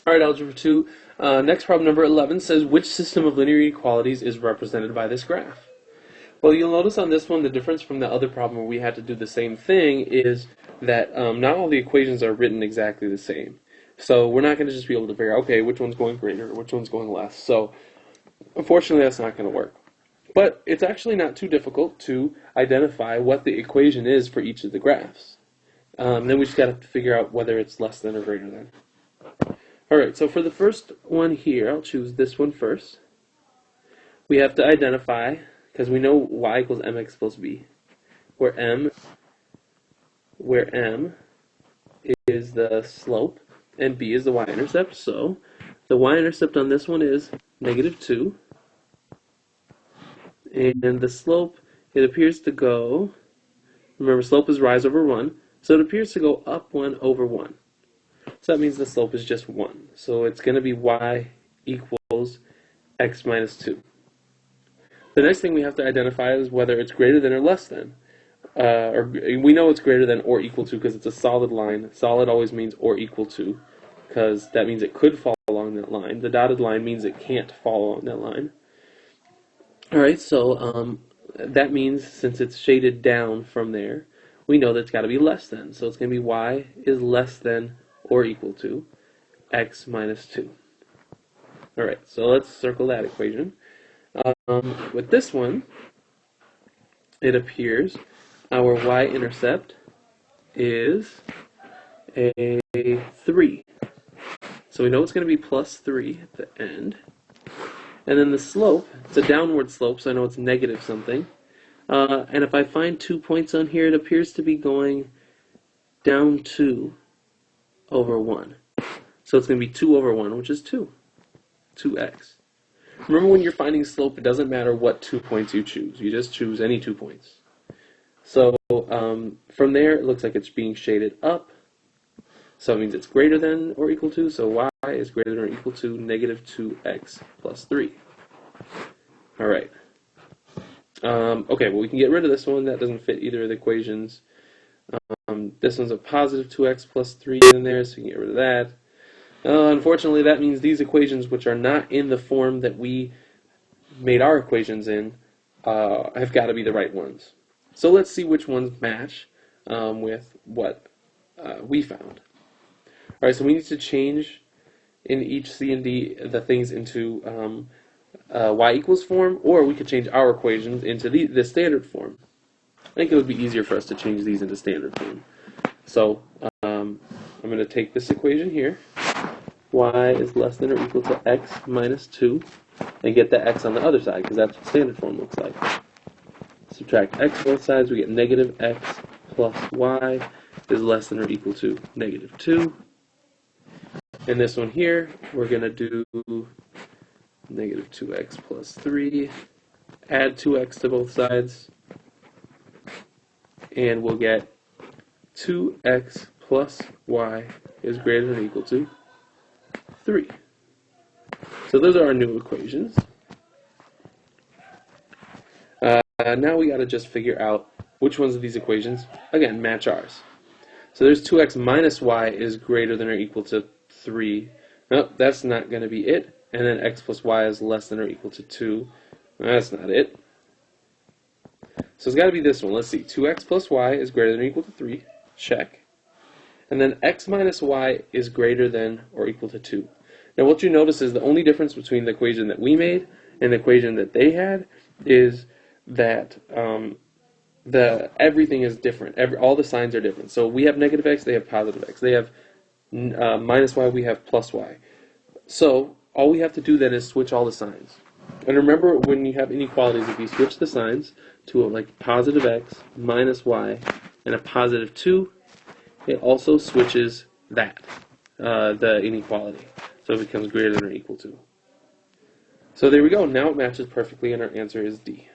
All right, Algebra 2. Next problem number 11 says, which system of linear inequalities is represented by this graph? Well, you'll notice on this one the difference from the other problem where we had to do the same thing is that not all the equations are written exactly the same. So we're not going to just be able to figure out, okay, which one's going greater, which one's going less. So unfortunately, that's not going to work. But it's actually not too difficult to identify what the equation is for each of the graphs. Then we just got to figure out whether it's less than or greater than. Alright, so for the first one here, I'll choose this one first. We have to identify, because we know y equals mx plus b, where m is the slope and b is the y-intercept. So the y-intercept on this one is -2, and the slope, it appears to go, remember slope is rise over 1, so it appears to go up 1 over 1. So that means the slope is just 1. So it's going to be y equals x minus 2. The next thing we have to identify is whether it's greater than or less than. We know it's greater than or equal to because it's a solid line. Solid always means or equal to, because that means it could fall along that line. The dotted line means it can't fall along that line. Alright, so that means since it's shaded down from there, we know that it's got to be less than. So it's going to be y is less than or equal to x minus 2. Alright, so let's circle that equation. With this one, it appears our y-intercept is a 3. So we know it's going to be plus 3 at the end. And then the slope, it's a downward slope, so I know it's negative something. And if I find 2 points on here, it appears to be going down 2 over 1. So it's going to be 2 over 1, which is 2. 2x. Remember, when you're finding slope, it doesn't matter what 2 points you choose. You just choose any 2 points. So from there, it looks like it's being shaded up. So it means it's greater than or equal to. So y is greater than or equal to -2x plus 3. All right. Okay, well, we can get rid of this one. That doesn't fit either of the equations. This one's a positive 2x plus 3 in there, so we can get rid of that. Unfortunately, that means these equations, which are not in the form that we made our equations in, have got to be the right ones. So let's see which ones match with what we found. Alright, so we need to change in each C and D the things into y equals form, or we could change our equations into the standard form. I think it would be easier for us to change these into standard form. So I'm going to take this equation here, y is less than or equal to x minus 2, and get the x on the other side, because that's what standard form looks like. Subtract x both sides, we get negative x plus y is less than or equal to -2. And this one here, we're going to do -2x plus 3, add 2x to both sides, and we'll get 2x plus y is greater than or equal to 3. So those are our new equations. Now we got to just figure out which ones of these equations, again, match ours. So there's 2x minus y is greater than or equal to 3. Nope, that's not going to be it. And then x plus y is less than or equal to 2. That's not it. So it's got to be this one. Let's see. 2x plus y is greater than or equal to 3. Check. And then x minus y is greater than or equal to 2. Now what you notice is the only difference between the equation that we made and the equation that they had is that everything is different. All the signs are different. So we have negative x, they have positive x. They have minus y, we have plus y. So all we have to do then is switch all the signs. And remember, when you have inequalities, if you switch the signs to like positive x, minus y, and a positive 2, it also switches that, the inequality. So it becomes greater than or equal to. So there we go. Now it matches perfectly, and our answer is D.